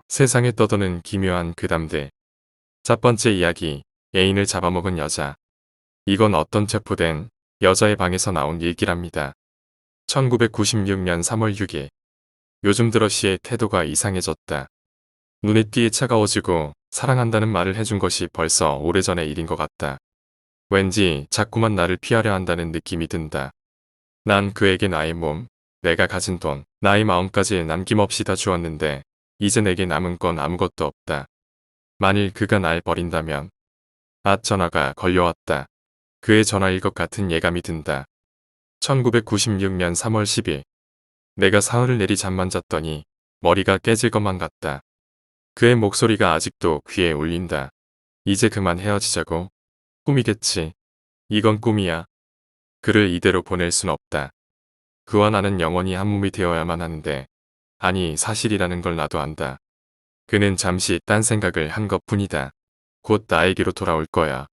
세상에 떠도는 기묘한 괴담들. 첫 번째 이야기, 애인을 잡아먹은 여자. 이건 어떤 체포된 여자의 방에서 나온 일기랍니다. 1996년 3월 6일. 요즘 들어 씨의 태도가 이상해졌다. 눈에 띄게 차가워지고 사랑한다는 말을 해준 것이 벌써 오래전의 일인 것 같다. 왠지 자꾸만 나를 피하려 한다는 느낌이 든다. 난 그에게 나의 몸, 내가 가진 돈, 나의 마음까지 남김없이 다 주었는데 이제 내게 남은 건 아무것도 없다. 만일 그가 날 버린다면. 전화가 걸려왔다. 그의 전화일 것 같은 예감이 든다. 1996년 3월 10일. 내가 사흘을 내리 잠만 잤더니 머리가 깨질 것만 같다. 그의 목소리가 아직도 귀에 울린다. 이제 그만 헤어지자고. 꿈이겠지. 이건 꿈이야. 그를 이대로 보낼 순 없다. 그와 나는 영원히 한 몸이 되어야만 하는데, 아니 사실이라는 걸 나도 안다. 그는 잠시 딴 생각을 한 것뿐이다. 곧 나에게로 돌아올 거야.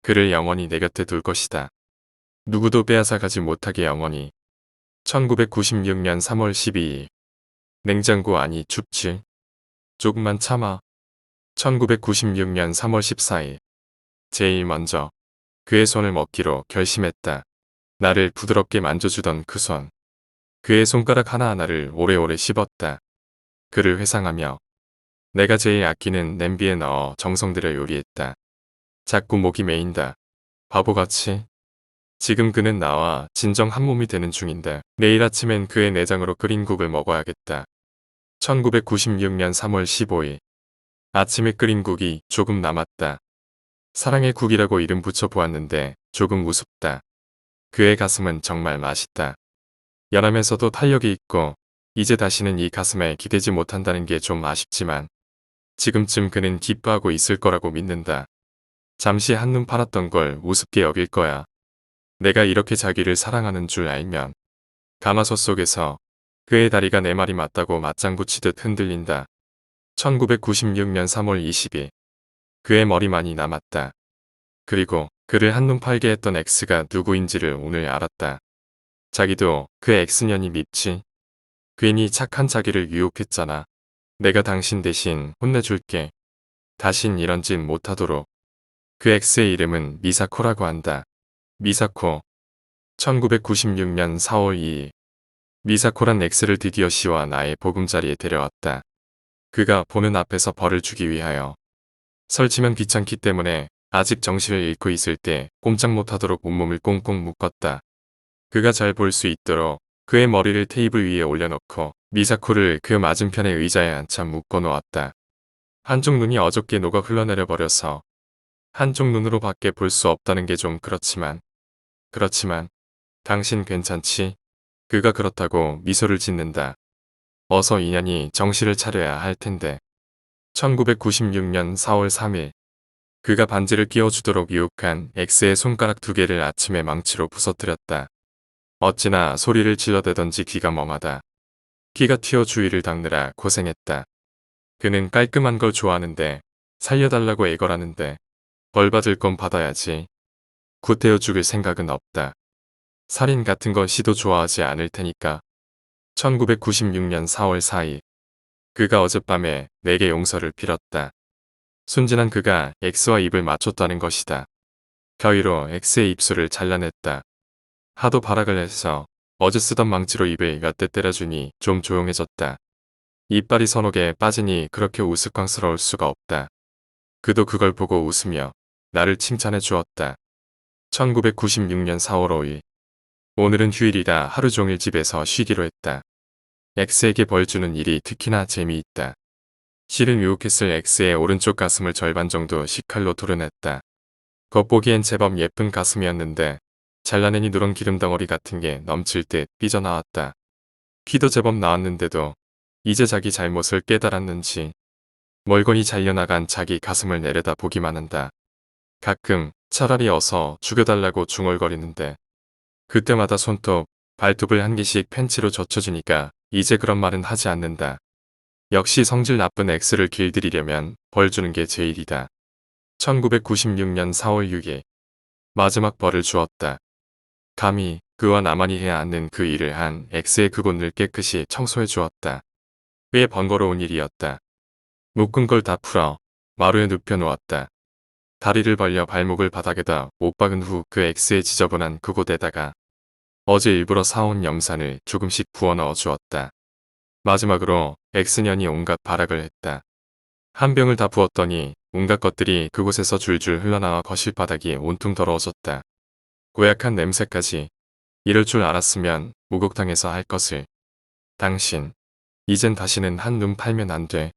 그를 영원히 내 곁에 둘 것이다. 누구도 빼앗아가지 못하게 영원히. 1996년 3월 12일. 냉장고 안이 춥지? 조금만 참아. 1996년 3월 14일. 제일 먼저 그의 손을 먹기로 결심했다. 나를 부드럽게 만져주던 그 손. 그의 손가락 하나하나를 오래오래 씹었다. 그를 회상하며 내가 제일 아끼는 냄비에 넣어 정성 들여 요리했다. 자꾸 목이 메인다. 바보같이. 지금 그는 나와 진정 한 몸이 되는 중인데 내일 아침엔 그의 내장으로 끓인 국을 먹어야겠다. 1996년 3월 15일. 아침에 끓인 국이 조금 남았다. 사랑의 국이라고 이름 붙여보았는데 조금 우습다. 그의 가슴은 정말 맛있다. 연하면서도 탄력이 있고 이제 다시는 이 가슴에 기대지 못한다는 게 좀 아쉽지만 지금쯤 그는 기뻐하고 있을 거라고 믿는다. 잠시 한눈 팔았던 걸 우습게 여길 거야. 내가 이렇게 자기를 사랑하는 줄 알면. 가마솥 속에서 그의 다리가 내 말이 맞다고 맞장구 치듯 흔들린다. 1996년 3월 20일. 그의 머리만이 남았다. 그리고 그를 한눈 팔게 했던 X가 누구인지를 오늘 알았다. 자기도 그 X년이 밉지. 괜히 착한 자기를 유혹했잖아. 내가 당신 대신 혼내줄게. 다신 이런 짓 못하도록. 그 X의 이름은 미사코라고 한다. 미사코. 1996년 4월 2일. 미사코란 X를 드디어 씨와 나의 보금자리에 데려왔다. 그가 보는 앞에서 벌을 주기 위하여. 설치면 귀찮기 때문에 아직 정신을 잃고 있을 때 꼼짝 못하도록 온몸을 꽁꽁 묶었다. 그가 잘 볼 수 있도록 그의 머리를 테이블 위에 올려놓고 미사코를 그 맞은편의 의자에 한참 묶어 놓았다. 한쪽 눈이 어저께 녹아 흘러내려 버려서 한쪽 눈으로 밖에 볼 수 없다는 게 좀 그렇지만 당신 괜찮지? 그가 그렇다고 미소를 짓는다. 어서 인연이 정신을 차려야 할 텐데. 1996년 4월 3일. 그가 반지를 끼워주도록 유혹한 X의 손가락 두 개를 아침에 망치로 부서뜨렸다. 어찌나 소리를 질러대던지 귀가 멍하다. 기가 튀어 주위를 닦느라 고생했다. 그는 깔끔한 걸 좋아하는데 살려달라고 애걸하는데 벌 받을 건 받아야지. 구태여 죽을 생각은 없다. 살인 같은 건 시도 좋아하지 않을 테니까. 1996년 4월 4일. 그가 어젯밤에 내게 용서를 빌었다. 순진한 그가 X와 입을 맞췄다는 것이다. 가위로 X의 입술을 잘라냈다. 하도 발악을 해서 어제 쓰던 망치로 입을 몇 대 때려주니 좀 조용해졌다. 이빨이 서너개 빠지니 그렇게 우스꽝스러울 수가 없다. 그도 그걸 보고 웃으며 나를 칭찬해 주었다. 1996년 4월 5일. 오늘은 휴일이라 하루 종일 집에서 쉬기로 했다. X에게 벌 주는 일이 특히나 재미있다. 실은 유혹했을 X의 오른쪽 가슴을 절반 정도 식칼로 도려냈다. 겉보기엔 제법 예쁜 가슴이었는데 잘라내니 누런 기름덩어리 같은 게 넘칠 듯 삐져나왔다. 키도 제법 나왔는데도 이제 자기 잘못을 깨달았는지 멀거니 잘려나간 자기 가슴을 내려다 보기만 한다. 가끔 차라리 어서 죽여달라고 중얼거리는데 그때마다 손톱, 발톱을 한 개씩 펜치로 젖혀주니까 이제 그런 말은 하지 않는다. 역시 성질 나쁜 X를 길들이려면 벌 주는 게 제일이다. 1996년 4월 6일. 마지막 벌을 주었다. 감히 그와 나만이 해야 하는 그 일을 한 X의 그곳을 깨끗이 청소해 주었다. 꽤 번거로운 일이었다. 묶은 걸 다 풀어 마루에 눕혀 놓았다. 다리를 벌려 발목을 바닥에다 못 박은 후 그 X의 지저분한 그곳에다가 어제 일부러 사온 염산을 조금씩 부어 넣어 주었다. 마지막으로 X년이 온갖 발악을 했다. 한 병을 다 부었더니 온갖 것들이 그곳에서 줄줄 흘러나와 거실 바닥이 온통 더러워졌다. 고약한 냄새까지. 이럴 줄 알았으면 목욕탕에서 할 것을. 당신, 이젠 다시는 한눈 팔면 안 돼.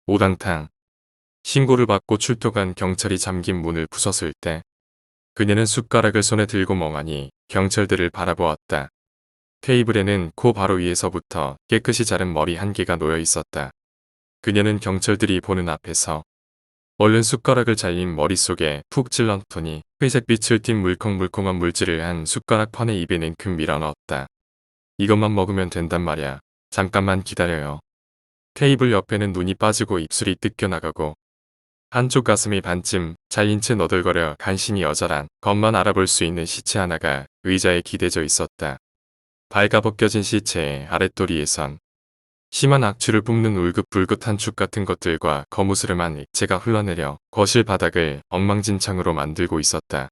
오당탕. 신고를 받고 출동한 경찰이 잠긴 문을 부쉈을 때 그녀는 숟가락을 손에 들고 멍하니 경찰들을 바라보았다. 테이블에는 코 바로 위에서부터 깨끗이 자른 머리 한 개가 놓여 있었다. 그녀는 경찰들이 보는 앞에서 얼른 숟가락을 잘린 머릿속에 푹 찔러놓더니 회색빛을 띤 물컹물컹한 물질을 한 숟가락 판에 입에 냉큼 밀어넣었다. 이것만 먹으면 된단 말야. 잠깐만 기다려요. 테이블 옆에는 눈이 빠지고 입술이 뜯겨나가고 한쪽 가슴이 반쯤 잘린 채 너덜거려 간신히 여자란 것만 알아볼 수 있는 시체 하나가 의자에 기대져 있었다. 발가벗겨진 시체의 아랫도리에선 심한 악취를 뿜는 울긋불긋한 죽 같은 것들과 거무스름한 액체가 흘러내려 거실 바닥을 엉망진창으로 만들고 있었다.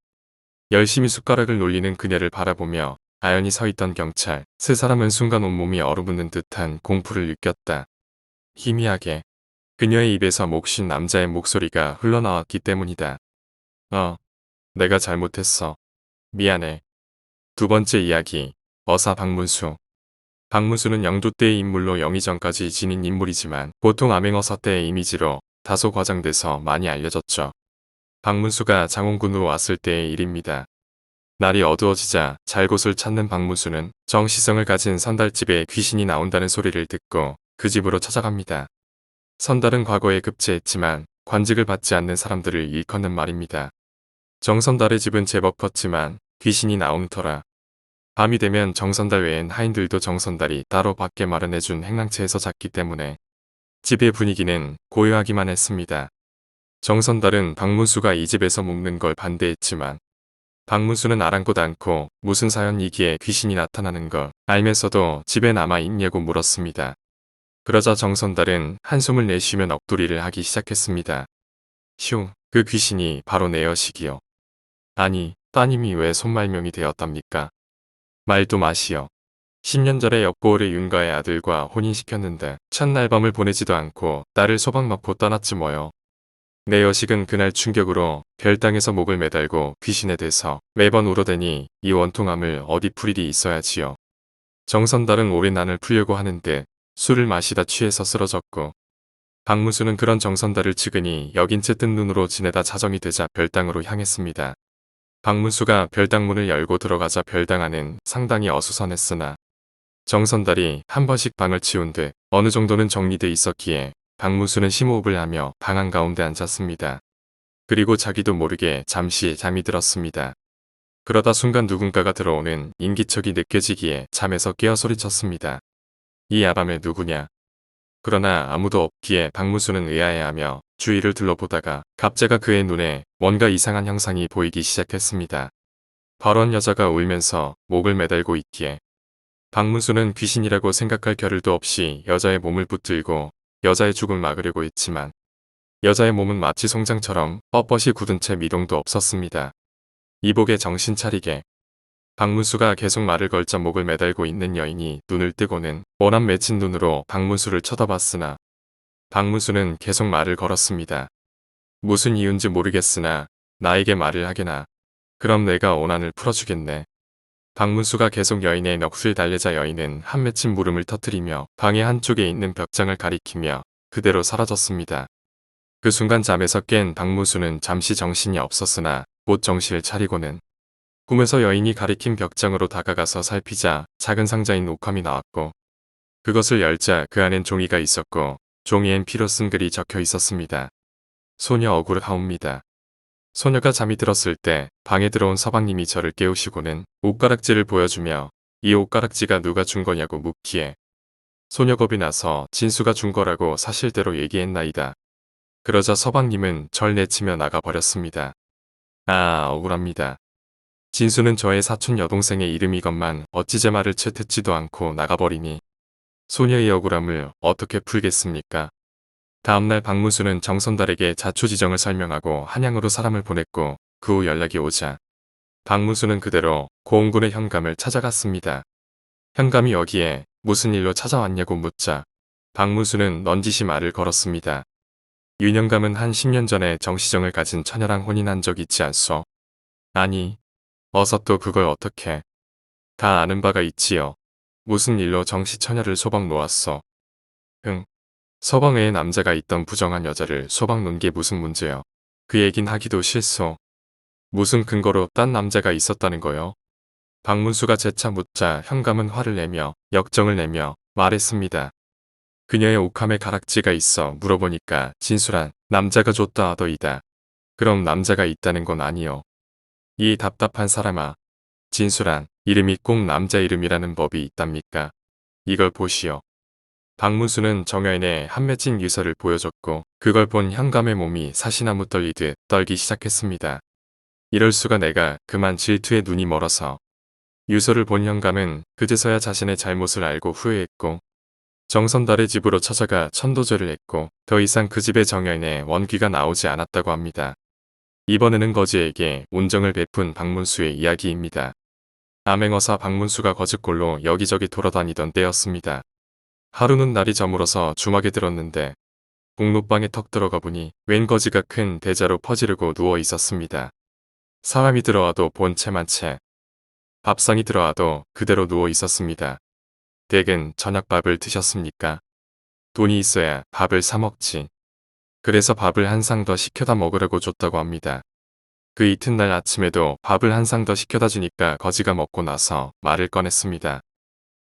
열심히 숟가락을 놀리는 그녀를 바라보며 아연히 서 있던 경찰 세 사람은 순간 온몸이 얼어붙는 듯한 공포를 느꼈다. 희미하게 그녀의 입에서 목쉰 남자의 목소리가 흘러나왔기 때문이다. 내가 잘못했어. 미안해. 두 번째 이야기. 어사 박문수. 박문수는 영조 때의 인물로 영의 전까지 지닌 인물이지만 보통 암행어사 때의 이미지로 다소 과장돼서 많이 알려졌죠. 박문수가 장원군으로 왔을 때의 일입니다. 날이 어두워지자 잘 곳을 찾는 박문수는 정시성을 가진 선달집에 귀신이 나온다는 소리를 듣고 그 집으로 찾아갑니다. 선달은 과거에 급제했지만 관직을 받지 않는 사람들을 일컫는 말입니다. 정선달의 집은 제법 컸지만 귀신이 나오는 터라 밤이 되면 정선달 외엔 하인들도 정선달이 따로 밖에 마련해준 행랑채에서 잤기 때문에 집의 분위기는 고요하기만 했습니다. 정선달은 박문수가 이 집에서 묵는 걸 반대했지만 박문수는 아랑곳 않고 무슨 사연이기에 귀신이 나타나는 걸 알면서도 집에 남아 있냐고 물었습니다. 그러자 정선달은 한숨을 내쉬며 넋두리를 하기 시작했습니다. 휴, 그 귀신이 바로 내 여식이요. 아니, 따님이 왜 손말명이 되었답니까? 말도 마시오. 10년 전에 역보을의 윤가의 아들과 혼인시켰는데 첫날 밤을 보내지도 않고 딸을 소박 넣고 떠났지 뭐요. 내 여식은 그날 충격으로 별당에서 목을 매달고 귀신에 대서 매번 울어대니 이 원통함을 어디 풀 일이 있어야지요. 정선달은 오랜 난을 풀려고 하는데 술을 마시다 취해서 쓰러졌고 박문수는 그런 정선달을 측은히 여긴 채 뜬 눈으로 지내다 자정이 되자 별당으로 향했습니다. 박문수가 별당문을 열고 들어가자 별당 안은 상당히 어수선했으나 정선달이 한 번씩 방을 치운 듯 어느 정도는 정리돼 있었기에 박문수는 심호흡을 하며 방 한가운데 앉았습니다. 그리고 자기도 모르게 잠시 잠이 들었습니다. 그러다 순간 누군가가 들어오는 인기척이 느껴지기에 잠에서 깨어 소리쳤습니다. 이 야밤에 누구냐? 그러나 아무도 없기에 박문수는 의아해하며 주위를 둘러보다가 갑자기 그의 눈에 뭔가 이상한 형상이 보이기 시작했습니다. 버런 여자가 울면서 목을 매달고 있기에 박문수는 귀신이라고 생각할 겨를도 없이 여자의 몸을 붙들고 여자의 죽음을 막으려고 했지만 여자의 몸은 마치 송장처럼 뻣뻣이 굳은 채 미동도 없었습니다. 이복에 정신 차리게 박문수가 계속 말을 걸자 목을 매달고 있는 여인이 눈을 뜨고는 뻔한 맺힌 눈으로 박문수를 쳐다봤으나 박문수는 계속 말을 걸었습니다. 무슨 이유인지 모르겠으나 나에게 말을 하게나. 그럼 내가 원한을 풀어주겠네. 박문수가 계속 여인의 넋을 달래자 여인은 한 맺힌 물음을 터뜨리며 방의 한쪽에 있는 벽장을 가리키며 그대로 사라졌습니다. 그 순간 잠에서 깬 박문수는 잠시 정신이 없었으나 곧 정신을 차리고는 꿈에서 여인이 가리킨 벽장으로 다가가서 살피자 작은 상자인 옥함이 나왔고 그것을 열자 그 안엔 종이가 있었고 종이엔 피로 쓴 글이 적혀 있었습니다. 소녀 억울하옵니다. 소녀가 잠이 들었을 때 방에 들어온 서방님이 저를 깨우시고는 옷가락지를 보여주며 이 옷가락지가 누가 준 거냐고 묻기에 소녀 겁이 나서 진수가 준 거라고 사실대로 얘기했나이다. 그러자 서방님은 절 내치며 나가버렸습니다. 억울합니다. 진수는 저의 사촌 여동생의 이름이건만 어찌 제 말을 채 듣지도 않고 나가버리니 소녀의 억울함을 어떻게 풀겠습니까? 다음날 박문수는 정선달에게 자초지정을 설명하고 한양으로 사람을 보냈고 그 후 연락이 오자 박문수는 그대로 고흥군의 현감을 찾아갔습니다. 현감이 여기에 무슨 일로 찾아왔냐고 묻자 박문수는 넌지시 말을 걸었습니다. 윤현감은 한 10년 전에 정시정을 가진 처녀랑 혼인한 적 있지 않소? 아니, 어서 또 그걸 어떻게? 다 아는 바가 있지요. 무슨 일로 정시 처녀를 소방 놓았어? 응. 서방 외에 남자가 있던 부정한 여자를 소방 놓은 게 무슨 문제요? 그 얘긴 하기도 싫소. 무슨 근거로 딴 남자가 있었다는 거요? 박문수가 재차 묻자 현감은 화를 내며 역정을 내며 말했습니다. 그녀의 옥함에 가락지가 있어 물어보니까 진술한 남자가 줬다 하더이다. 그럼 남자가 있다는 건 아니요. 이 답답한 사람아. 진술한 이름이 꼭 남자 이름이라는 법이 있답니까? 이걸 보시오. 박문수는 정여인의 한 맺힌 유서를 보여줬고 그걸 본 현감의 몸이 사시나무 떨리듯 떨기 시작했습니다. 이럴 수가 내가 그만 질투에 눈이 멀어서. 유서를 본 현감은 그제서야 자신의 잘못을 알고 후회했고 정선달의 집으로 찾아가 천도제를 했고 더 이상 그 집에 정여인의 원귀가 나오지 않았다고 합니다. 이번에는 거지에게 온정을 베푼 박문수의 이야기입니다. 암행어사 박문수가 거짓골로 여기저기 돌아다니던 때였습니다. 하루는 날이 저물어서 주막에 들었는데 복록방에 턱 들어가 보니 웬 거지가 큰 대자로 퍼지르고 누워 있었습니다. 사람이 들어와도 본체만 채 밥상이 들어와도 그대로 누워 있었습니다. 댁은 저녁밥을 드셨습니까? 돈이 있어야 밥을 사 먹지. 그래서 밥을 한 상 더 시켜다 먹으라고 줬다고 합니다. 그 이튿날 아침에도 밥을 한 상 더 시켜다 주니까 거지가 먹고 나서 말을 꺼냈습니다.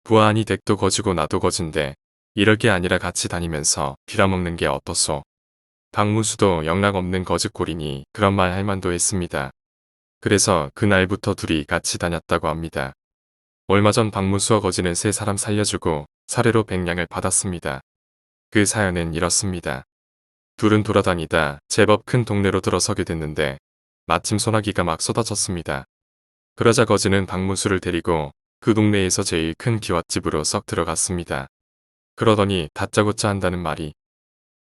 부하하니 댁도 거지고 나도 거진데 이럴 게 아니라 같이 다니면서 빌어먹는 게 어떻소. 박문수도 영락없는 거짓골이니 그런 말 할 만도 했습니다. 그래서 그날부터 둘이 같이 다녔다고 합니다. 얼마 전 박문수와 거지는 세 사람 살려주고 사례로 100냥을 받았습니다. 그 사연은 이렇습니다. 둘은 돌아다니다 제법 큰 동네로 들어서게 됐는데 마침 소나기가 막 쏟아졌습니다. 그러자 거지는 박문수를 데리고 그 동네에서 제일 큰 기와집으로 썩 들어갔습니다. 그러더니 다짜고짜 한다는 말이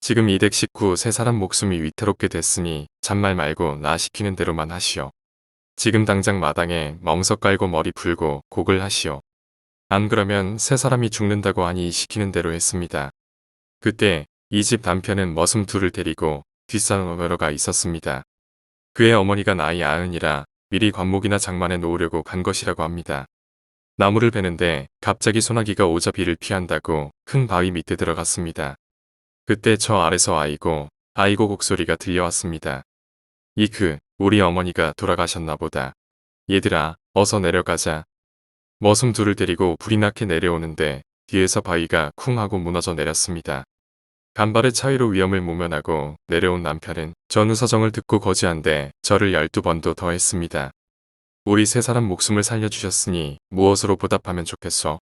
지금 이 댁 식구 세 사람 목숨이 위태롭게 됐으니 잔말 말고 나 시키는 대로만 하시오. 지금 당장 마당에 멍석 깔고 머리 풀고 곡을 하시오. 안 그러면 세 사람이 죽는다고 하니 시키는 대로 했습니다. 그때 이 집 남편은 머슴 둘을 데리고 뒷산으로 가 있었습니다. 그의 어머니가 나이 90이라 미리 관목이나 장만해 놓으려고 간 것이라고 합니다. 나무를 베는데 갑자기 소나기가 오자 비를 피한다고 큰 바위 밑에 들어갔습니다. 그때 저 아래서 아이고 곡소리가 들려왔습니다. 우리 어머니가 돌아가셨나 보다. 얘들아, 어서 내려가자. 머슴 둘을 데리고 불이 나게 내려오는데 뒤에서 바위가 쿵 하고 무너져 내렸습니다. 간발의 차이로 위험을 모면하고 내려온 남편은 전후 사정을 듣고 거지한데 절을 12번도 더 했습니다. 우리 세 사람 목숨을 살려주셨으니 무엇으로 보답하면 좋겠소?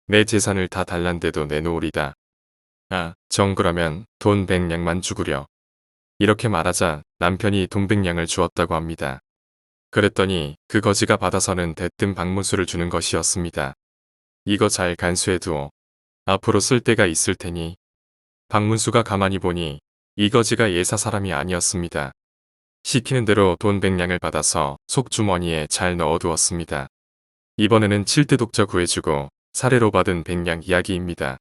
내 재산을 다 달란데도 내놓으리다. 아, 그러면 돈 100냥만 주구려. 이렇게 말하자 남편이 돈 100냥을 주었다고 합니다. 그랬더니 그 거지가 받아서는 대뜸 박문수를 주는 것이었습니다. 이거 잘 간수해 두어. 앞으로 쓸 때가 있을 테니. 박문수가 가만히 보니 이 거지가 예사 사람이 아니었습니다. 시키는 대로 돈 100냥을 받아서 속주머니에 잘 넣어두었습니다. 이번에는 7대 독자 구해주고 사례로 받은 100냥 이야기입니다.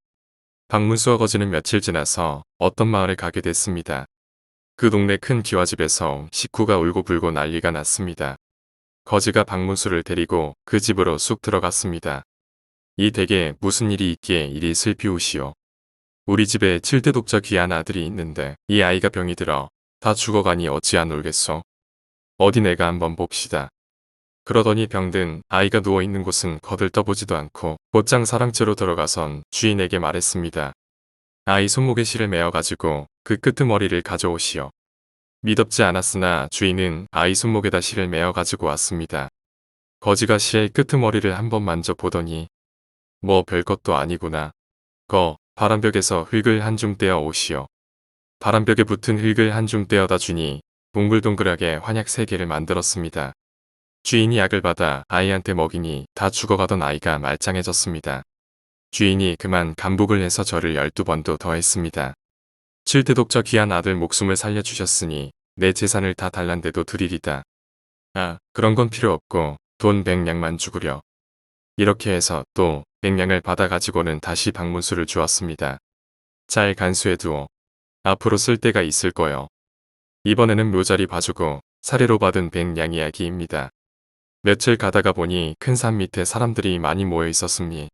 박문수와 거지는 며칠 지나서 어떤 마을에 가게 됐습니다. 그 동네 큰 기와집에서 식구가 울고불고 난리가 났습니다. 거지가 박문수를 데리고 그 집으로 쑥 들어갔습니다. 이 댁에 무슨 일이 있기에 이리 슬피우시오. 우리 집에 7대 독자 귀한 아들이 있는데 이 아이가 병이 들어 다 죽어가니 어찌안 울겠소. 어디 내가 한번 봅시다. 그러더니 병든 아이가 누워있는 곳은 거들떠보지도 않고 곧장 사랑채로 들어가선 주인에게 말했습니다. 아이 손목에 실을 매어가지고 그 끄트머리를 가져오시오. 미덥지 않았으나 주인은 아이 손목에다 실을 매어가지고 왔습니다. 거지가 실 끄트머리를 한번 만져보더니 뭐 별것도 아니구나. 바람벽에서 흙을 한 줌 떼어 오시오. 바람벽에 붙은 흙을 한 줌 떼어다 주니 동글동글하게 환약 3개를 만들었습니다. 주인이 약을 받아 아이한테 먹이니 다 죽어가던 아이가 말짱해졌습니다. 주인이 그만 감복을 해서 절을 12번도 더 했습니다. 칠태독자 귀한 아들 목숨을 살려주셨으니 내 재산을 다 달란데도 드리리다. 아, 그런 건 필요 없고 돈 100냥만 주구려. 이렇게 해서 또 100냥을 받아 가지고는 다시 박문수를 주었습니다. 잘 간수해두어. 앞으로 쓸 때가 있을 거요. 이번에는 묘자리 봐주고 사례로 받은 100냥 이야기입니다. 며칠 가다가 보니 큰 산 밑에 사람들이 많이 모여 있었습니.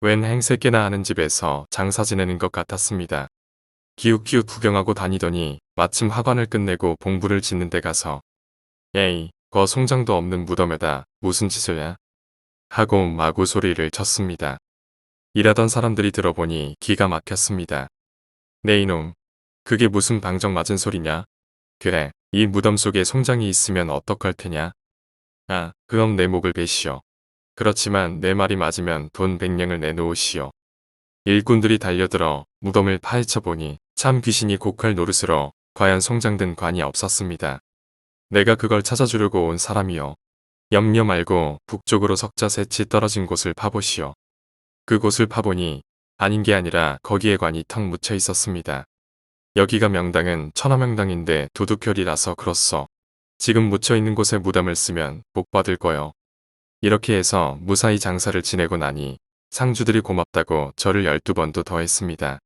웬 행세께나 하는 집에서 장사 지내는 것 같았습니다. 기웃기웃 구경하고 다니더니 마침 하관을 끝내고 봉부를 짓는 데 가서 에이, 거 송장도 없는 무덤에다 무슨 짓을야? 하고 마구 소리를 쳤습니다. 일하던 사람들이 들어보니 기가 막혔습니다. 네 이놈, 그게 무슨 방정 맞은 소리냐? 그래, 이 무덤 속에 송장이 있으면 어떡할 테냐? 아, 그럼 내 목을 베시오. 그렇지만 내 말이 맞으면 돈 100냥을 내놓으시오. 일꾼들이 달려들어 무덤을 파헤쳐보니 참 귀신이 곡할 노릇으로 과연 송장된 관이 없었습니다. 내가 그걸 찾아주려고 온 사람이요. 염려 말고 북쪽으로 석자셋이 떨어진 곳을 파보시오. 그곳을 파보니 아닌 게 아니라 거기에 관이 턱 묻혀 있었습니다. 여기가 명당은 천하명당인데 도둑혈이라서 그렇소. 지금 묻혀 있는 곳에 무덤을 쓰면 복 받을 거요. 이렇게 해서 무사히 장사를 지내고 나니 상주들이 고맙다고 저를 12번도 더 했습니다.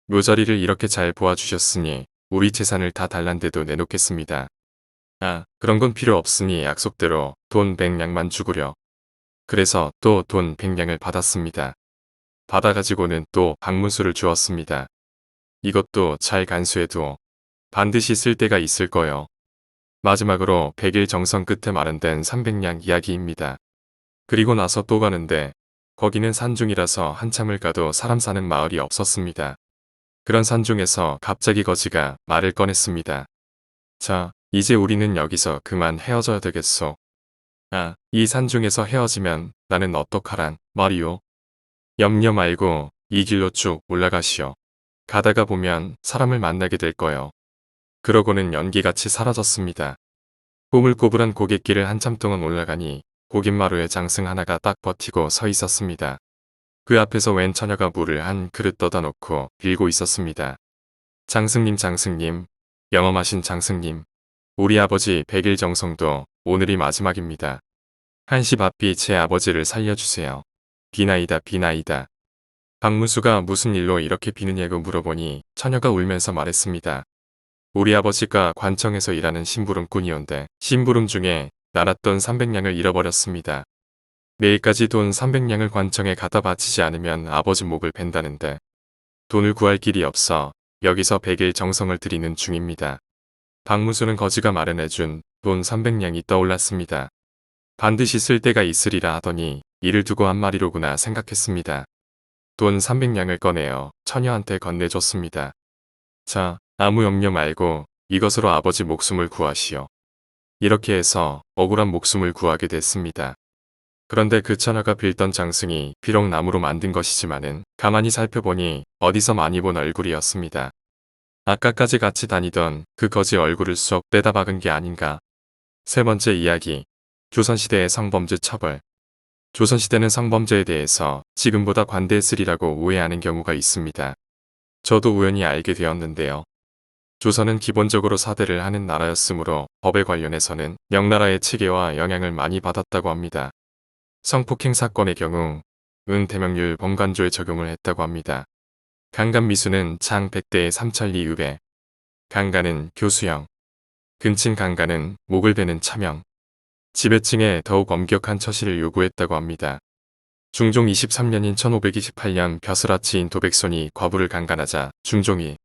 묘자리를 이렇게 잘 보아주셨으니 우리 재산을 다 달란데도 내놓겠습니다. 아, 그런 건 필요 없으니 약속대로 돈 100냥만 주구려. 그래서 또 돈 100냥을 받았습니다. 받아가지고는 또 박문수를 주었습니다. 이것도 잘 간수해두어. 반드시 쓸 때가 있을 거요. 마지막으로 100일 정성 끝에 마련된 300냥 이야기입니다. 그리고 나서 또 가는데 거기는 산중이라서 한참을 가도 사람 사는 마을이 없었습니다. 그런 산중에서 갑자기 거지가 말을 꺼냈습니다. 자, 이제 우리는 여기서 그만 헤어져야 되겠소. 아, 이 산중에서 헤어지면 나는 어떡하란 말이오. 염려 말고 이 길로 쭉 올라가시오. 가다가 보면 사람을 만나게 될 거요. 그러고는 연기같이 사라졌습니다. 꼬물꼬물한 고갯길을 한참 동안 올라가니 고갯마루에 장승 하나가 딱 버티고 서 있었습니다. 그 앞에서 웬 처녀가 물을 한 그릇 떠다 놓고 빌고 있었습니다. 장승님, 영험하신 장승님. 우리 아버지 100일 정성도 오늘이 마지막입니다. 한시 바삐 제 아버지를 살려주세요. 비나이다. 박문수가 무슨 일로 이렇게 비느냐고 물어보니 처녀가 울면서 말했습니다. 우리 아버지가 관청에서 일하는 심부름꾼이온데 심부름 중에 날았던 300냥을 잃어버렸습니다. 내일까지 돈 300냥을 관청에 갖다 바치지 않으면 아버지 목을 벤다는데 돈을 구할 길이 없어 여기서 100일 정성을 드리는 중입니다. 박문수는 거지가 마련해준 돈 300냥이 떠올랐습니다. 반드시 쓸 때가 있으리라 하더니 이를 두고 한 말이로구나 생각했습니다. 돈 300냥을 꺼내어 처녀한테 건네줬습니다. 자, 아무 염려 말고 이것으로 아버지 목숨을 구하시오. 이렇게 해서 억울한 목숨을 구하게 됐습니다. 그런데 그 처녀가 빌던 장승이 비록 나무로 만든 것이지만은 가만히 살펴보니 어디서 많이 본 얼굴이었습니다. 아까까지 같이 다니던 그 거지 얼굴을 쏙 빼다 박은 게 아닌가. 세 번째 이야기. 조선시대의 성범죄 처벌. 조선시대는 성범죄에 대해서 지금보다 관대했으리라고 오해하는 경우가 있습니다. 저도 우연히 알게 되었는데요. 조선은 기본적으로 사대를 하는 나라였으므로 법에 관련해서는 명나라의 체계와 영향을 많이 받았다고 합니다. 성폭행 사건의 경우 대명률 범간조에 적용을 했다고 합니다. 강간미수는 장 100대의 삼천리 의배, 강간은 교수형, 근친 강간은 목을 베는 차명, 지배층에 더욱 엄격한 처시를 요구했다고 합니다. 중종 23년인 1528년 벼슬아치인 도백손이 과부를 강간하자 중종이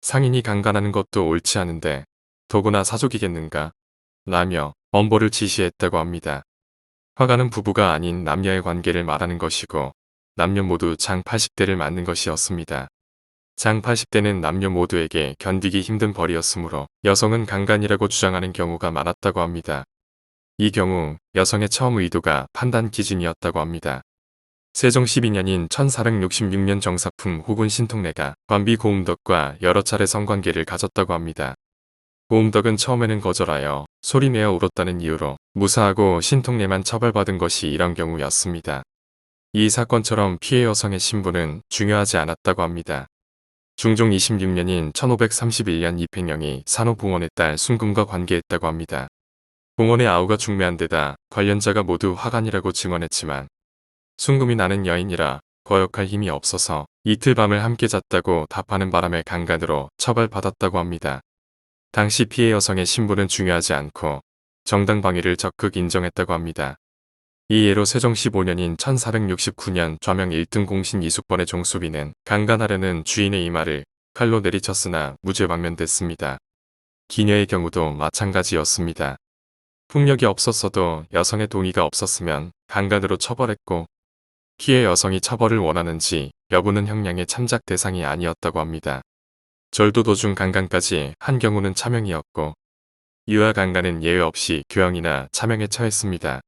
상인이 강간하는 것도 옳지 않은데 더구나 사족이겠는가 라며 엄벌을 지시했다고 합니다. 화가는 부부가 아닌 남녀의 관계를 말하는 것이고 남녀 모두 장 80대를 맞는 것이었습니다. 장 80대는 남녀 모두에게 견디기 힘든 벌이었으므로 여성은 강간이라고 주장하는 경우가 많았다고 합니다. 이 경우 여성의 처음 의도가 판단 기준이었다고 합니다. 세종 12년인 1466년 정사품 혹은 신통내가 관비 고음덕과 여러 차례 성관계를 가졌다고 합니다. 고음덕은 처음에는 거절하여 소리내어 울었다는 이유로 무사하고 신통내만 처벌받은 것이 이런 경우였습니다. 이 사건처럼 피해 여성의 신분은 중요하지 않았다고 합니다. 중종 26년인 1531년 이팽령이 산호봉원의 딸 순금과 관계했다고 합니다. 봉원의 아우가 중매한 데다 관련자가 모두 화간이라고 증언했지만 순금이 나는 여인이라 거역할 힘이 없어서 이틀 밤을 함께 잤다고 답하는 바람에 강간으로 처벌받았다고 합니다. 당시 피해 여성의 신분은 중요하지 않고 정당방위를 적극 인정했다고 합니다. 이 예로 세종 15년인 1469년 좌명 1등 공신 이숙번의 종수비는 강간하려는 주인의 이마를 칼로 내리쳤으나 무죄 방면됐습니다. 기녀의 경우도 마찬가지였습니다. 폭력이 없었어도 여성의 동의가 없었으면 강간으로 처벌했고 피해 여성이 처벌을 원하는지 여부는 형량의 참작 대상이 아니었다고 합니다. 절도 도중 강간까지 한 경우는 차명이었고 유아 강간은 예외 없이 교형이나 차명에 처했습니다.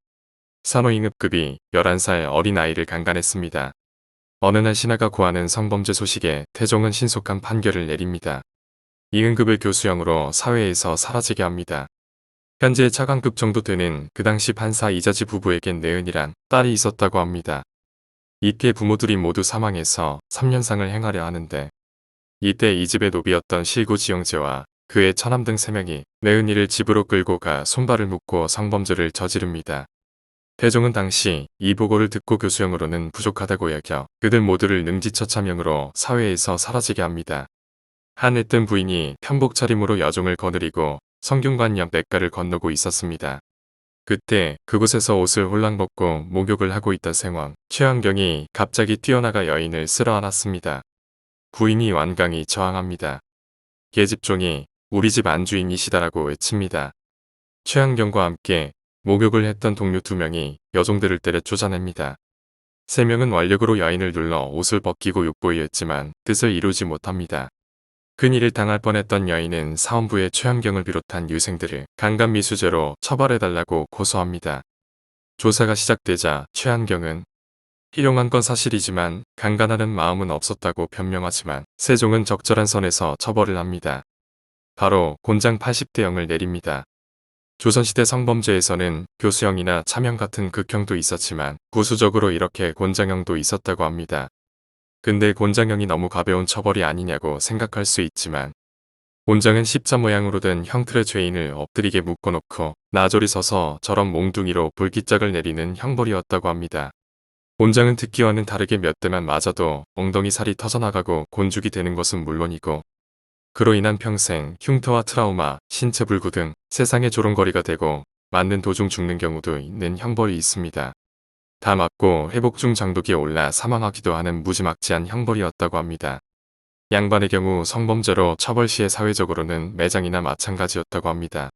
산호임금급이 11살 어린아이를 강간했습니다. 어느 날 신하가 고하는 성범죄 소식에 태종은 신속한 판결을 내립니다. 임금급을 교수형으로 사회에서 사라지게 합니다. 현재 차관급 정도 되는 그 당시 판사 이자지 부부에겐 내은이란 딸이 있었다고 합니다. 이때 부모들이 모두 사망해서 3년상을 행하려 하는데 이때 이 집의 노비였던 실고 지영제와 그의 처남 등 3명이 내은이를 집으로 끌고 가 손발을 묶고 성범죄를 저지릅니다. 태종은 당시 이 보고를 듣고 교수형으로는 부족하다고 여겨 그들 모두를 능지처참형으로 사회에서 사라지게 합니다. 한 애뜬 부인이 편복 차림으로 여종을 거느리고 성균관역 냇가를 건너고 있었습니다. 그때 그곳에서 옷을 홀랑 벗고 목욕을 하고 있던 생황 최한경이 갑자기 뛰어나가 여인을 쓸어안았습니다. 부인이 완강히 저항합니다. 계집종이 우리 집 안주인이시다라고 외칩니다. 최한경과 함께 목욕을 했던 동료 2명이 여종들을 때려 쫓아냅니다. 3명은 완력으로 여인을 눌러 옷을 벗기고 욕보이했지만 뜻을 이루지 못합니다. 큰일을 당할 뻔했던 여인은 사원부의 최한경을 비롯한 유생들을 강간미수죄로 처벌해달라고 고소합니다. 조사가 시작되자 최한경은 희롱한 건 사실이지만 강간하는 마음은 없었다고 변명하지만 세종은 적절한 선에서 처벌을 합니다. 바로 곤장 80대 0을 내립니다. 조선시대 성범죄에서는 교수형이나 차명 같은 극형도 있었지만 부수적으로 이렇게 곤장형도 있었다고 합니다. 근데 곤장형이 너무 가벼운 처벌이 아니냐고 생각할 수 있지만 곤장은 십자 모양으로 된 형틀의 죄인을 엎드리게 묶어놓고 나졸이 서서 저런 몽둥이로 불기짝을 내리는 형벌이었다고 합니다. 곤장은 듣기와는 다르게 몇 대만 맞아도 엉덩이 살이 터져나가고 곤죽이 되는 것은 물론이고 그로 인한 평생 흉터와 트라우마, 신체 불구 등 세상의 조롱거리가 되고 맞는 도중 죽는 경우도 있는 형벌이 있습니다. 다 맞고 회복 중 장독이 올라 사망하기도 하는 무지막지한 형벌이었다고 합니다. 양반의 경우 성범죄로 처벌 시에 사회적으로는 매장이나 마찬가지였다고 합니다.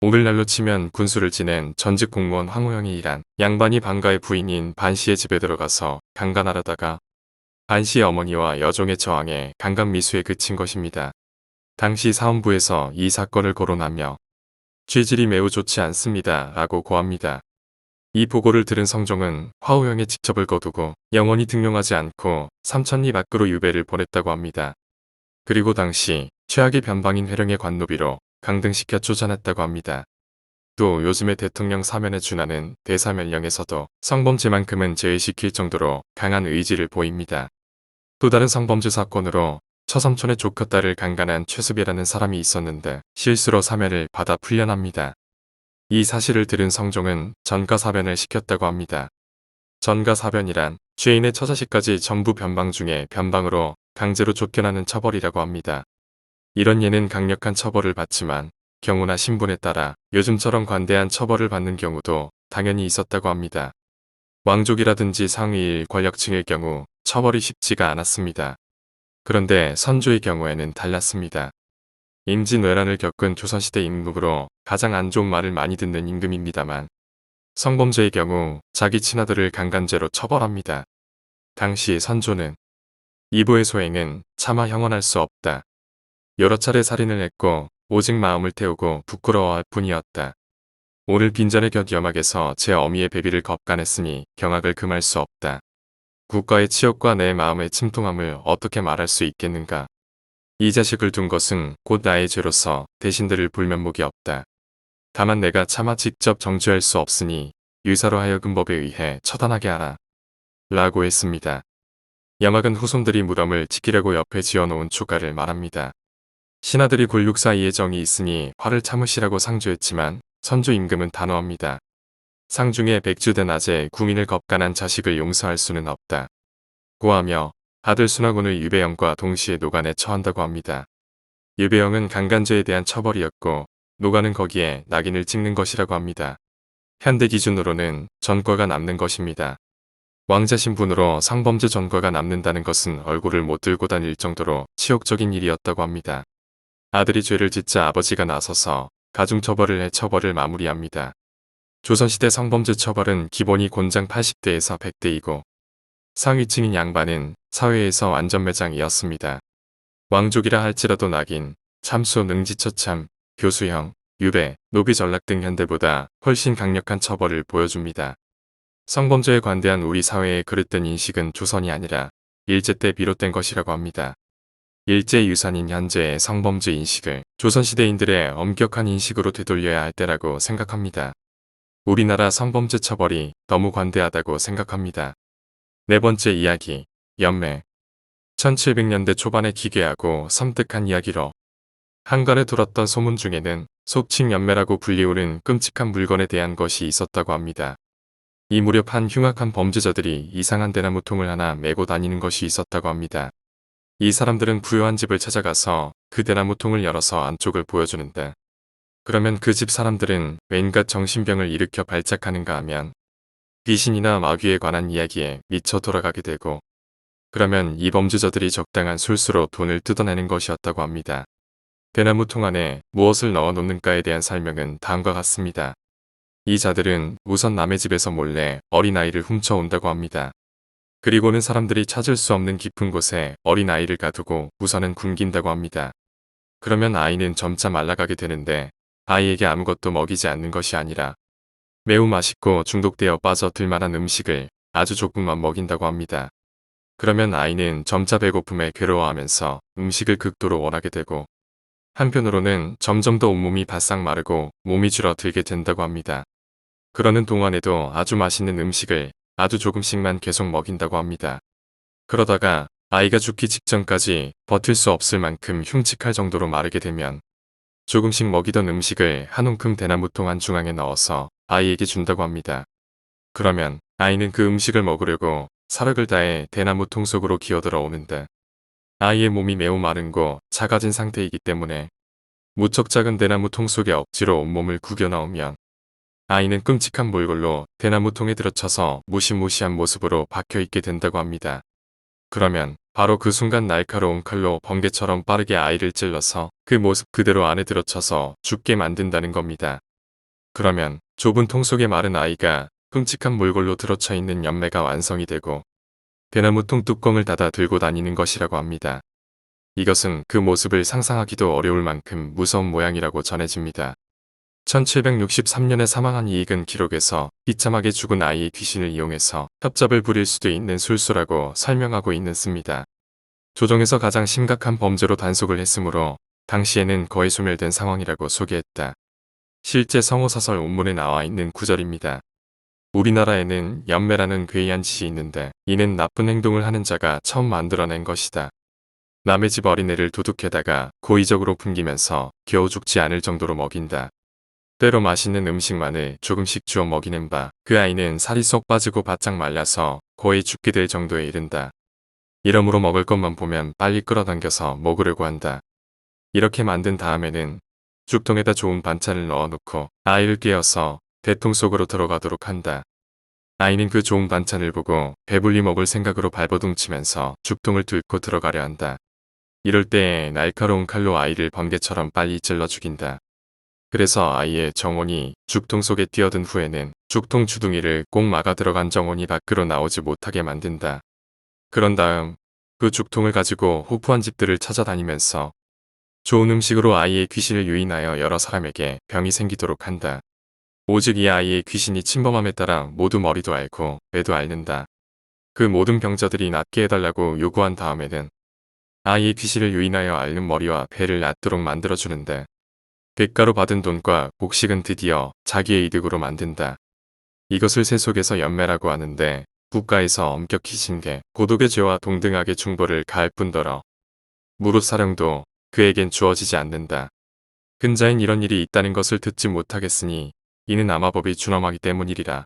오늘날로 치면 군수를 지낸 전직 공무원 황우영이 일한 양반이 방가의 부인인 반씨의 집에 들어가서 강간하려다가 반씨의 어머니와 여종의 저항에 강간미수에 그친 것입니다. 당시 사헌부에서 이 사건을 거론하며 죄질이 매우 좋지 않습니다 라고 고합니다. 이 보고를 들은 성종은 화우영의 직첩을 거두고 영원히 등용하지 않고 삼천리 밖으로 유배를 보냈다고 합니다. 그리고 당시 최악의 변방인 회령의 관노비로 강등시켜 쫓아냈다고 합니다. 또 요즘의 대통령 사면에 준하는 대사면령에서도 성범죄만큼은 제외시킬 정도로 강한 의지를 보입니다. 또 다른 성범죄 사건으로 처삼촌의 조카 딸을 강간한 최수배라는 사람이 있었는데 실수로 사면을 받아 풀려납니다. 이 사실을 들은 성종은 전가사변을 시켰다고 합니다. 전가사변이란 죄인의 처자식까지 전부 변방 중에 변방으로 강제로 쫓겨나는 처벌이라고 합니다. 이런 예는 강력한 처벌을 받지만 경우나 신분에 따라 요즘처럼 관대한 처벌을 받는 경우도 당연히 있었다고 합니다. 왕족이라든지 상위 권력층의 경우 처벌이 쉽지가 않았습니다. 그런데 선조의 경우에는 달랐습니다. 임진왜란을 겪은 조선시대 임금으로 가장 안 좋은 말을 많이 듣는 임금입니다만 성범죄의 경우 자기 친아들을 강간죄로 처벌합니다. 당시 선조는 이보의 소행은 차마 형언할 수 없다. 여러 차례 살인을 했고 오직 마음을 태우고 부끄러워할 뿐이었다. 오늘 빈전의 곁 여막에서 제 어미의 배비를 겁간했으니 경악을 금할 수 없다. 국가의 치욕과 내 마음의 침통함을 어떻게 말할 수 있겠는가. 이 자식을 둔 것은 곧 나의 죄로서 대신들을 불면목이 없다. 다만 내가 차마 직접 정죄할 수 없으니 유사로 하여금 법에 의해 처단하게 하라. 라고 했습니다. 야막은 후손들이 무덤을 지키려고 옆에 지어놓은 초가를 말합니다. 신하들이 굴육 사이에 정이 있으니 화를 참으시라고 상주했지만 선조 임금은 단호합니다. 상중에 백주된 낮에 구민을 겁간한 자식을 용서할 수는 없다. 고하며 아들 순화군을 유배형과 동시에 노간에 처한다고 합니다. 유배형은 강간죄에 대한 처벌이었고 노간은 거기에 낙인을 찍는 것이라고 합니다. 현대 기준으로는 전과가 남는 것입니다. 왕자 신분으로 성범죄 전과가 남는다는 것은 얼굴을 못 들고 다닐 정도로 치욕적인 일이었다고 합니다. 아들이 죄를 짓자 아버지가 나서서 가중처벌을 해 처벌을 마무리합니다. 조선시대 성범죄 처벌은 기본이 곤장 80대에서 100대이고 상위층인 양반은 사회에서 완전매장이었습니다. 왕족이라 할지라도 낙인, 참수, 능지처참, 교수형, 유배, 노비 전락 등 현대보다 훨씬 강력한 처벌을 보여줍니다. 성범죄에 관대한 우리 사회의 그릇된 인식은 조선이 아니라 일제 때 비롯된 것이라고 합니다. 일제 유산인 현재의 성범죄 인식을 조선시대인들의 엄격한 인식으로 되돌려야 할 때라고 생각합니다. 우리나라 성범죄 처벌이 너무 관대하다고 생각합니다. 네 번째 이야기, 연매. 1700년대 초반에 기괴하고 섬뜩한 이야기로 한간에 돌았던 소문 중에는 속칭 연매라고 불리우는 끔찍한 물건에 대한 것이 있었다고 합니다. 이 무렵 한 흉악한 범죄자들이 이상한 대나무통을 하나 메고 다니는 것이 있었다고 합니다. 이 사람들은 부유한 집을 찾아가서 그 대나무통을 열어서 안쪽을 보여주는데 그러면 그 집 사람들은 왠가 정신병을 일으켜 발작하는가 하면 귀신이나 마귀에 관한 이야기에 미쳐 돌아가게 되고 그러면 이 범죄자들이 적당한 술수로 돈을 뜯어내는 것이었다고 합니다. 대나무통 안에 무엇을 넣어 놓는가에 대한 설명은 다음과 같습니다. 이 자들은 우선 남의 집에서 몰래 어린아이를 훔쳐온다고 합니다. 그리고는 사람들이 찾을 수 없는 깊은 곳에 어린아이를 가두고 우선은 굶긴다고 합니다. 그러면 아이는 점차 말라가게 되는데 아이에게 아무것도 먹이지 않는 것이 아니라 매우 맛있고 중독되어 빠져들 만한 음식을 아주 조금만 먹인다고 합니다. 그러면 아이는 점차 배고픔에 괴로워하면서 음식을 극도로 원하게 되고 한편으로는 점점 더 온몸이 바싹 마르고 몸이 줄어들게 된다고 합니다. 그러는 동안에도 아주 맛있는 음식을 아주 조금씩만 계속 먹인다고 합니다. 그러다가 아이가 죽기 직전까지 버틸 수 없을 만큼 흉측할 정도로 마르게 되면 조금씩 먹이던 음식을 한 움큼 대나무통 한 중앙에 넣어서 아이에게 준다고 합니다. 그러면 아이는 그 음식을 먹으려고 사력을 다해 대나무통 속으로 기어들어 오는데 아이의 몸이 매우 마른고 작아진 상태이기 때문에 무척 작은 대나무통 속에 억지로 온몸을 구겨 넣으면 아이는 끔찍한 몰골로 대나무통에 들어쳐서 무시무시한 모습으로 박혀있게 된다고 합니다. 그러면 바로 그 순간 날카로운 칼로 번개처럼 빠르게 아이를 찔러서 그 모습 그대로 안에 들어쳐서 죽게 만든다는 겁니다. 그러면 좁은 통 속에 마른 아이가 끔찍한 몰골로 들어쳐 있는 연매가 완성이 되고 대나무통 뚜껑을 닫아 들고 다니는 것이라고 합니다. 이것은 그 모습을 상상하기도 어려울 만큼 무서운 모양이라고 전해집니다. 1763년에 사망한 이익은 기록에서 비참하게 죽은 아이의 귀신을 이용해서 협잡을 부릴 수도 있는 술수라고 설명하고 있습니다. 조정에서 가장 심각한 범죄로 단속을 했으므로 당시에는 거의 소멸된 상황이라고 소개했다. 실제 성호사설 원문에 나와 있는 구절입니다. 우리나라에는 연매라는 괴이한 짓이 있는데 이는 나쁜 행동을 하는 자가 처음 만들어낸 것이다. 남의 집 어린애를 도둑해다가 고의적으로 풍기면서 겨우 죽지 않을 정도로 먹인다. 때로 맛있는 음식만을 조금씩 주어 먹이는 바 그 아이는 살이 쏙 빠지고 바짝 말라서 거의 죽게 될 정도에 이른다. 이러므로 먹을 것만 보면 빨리 끌어당겨서 먹으려고 한다. 이렇게 만든 다음에는 죽통에다 좋은 반찬을 넣어놓고 아이를 깨워서 대통 속으로 들어가도록 한다. 아이는 그 좋은 반찬을 보고 배불리 먹을 생각으로 발버둥치면서 죽통을 뚫고 들어가려 한다. 이럴 때 날카로운 칼로 아이를 번개처럼 빨리 찔러 죽인다. 그래서 아이의 정원이 죽통 속에 뛰어든 후에는 죽통 주둥이를 꼭 막아 들어간 정원이 밖으로 나오지 못하게 만든다. 그런 다음 그 죽통을 가지고 호프한 집들을 찾아다니면서 좋은 음식으로 아이의 귀신을 유인하여 여러 사람에게 병이 생기도록 한다. 오직 이 아이의 귀신이 침범함에 따라 모두 머리도 앓고 배도 앓는다. 그 모든 병자들이 낫게 해달라고 요구한 다음에는 아이의 귀신을 유인하여 앓는 머리와 배를 낫도록 만들어주는데 대가로 받은 돈과 곡식은 드디어 자기의 이득으로 만든다. 이것을 세속에서 연매라고 하는데 국가에서 엄격히 징계, 고독의 죄와 동등하게 중벌을 가할 뿐더러 무릇 사령도 그에겐 주어지지 않는다. 근자엔 이런 일이 있다는 것을 듣지 못하겠으니 이는 아마 법이 준엄하기 때문이리라.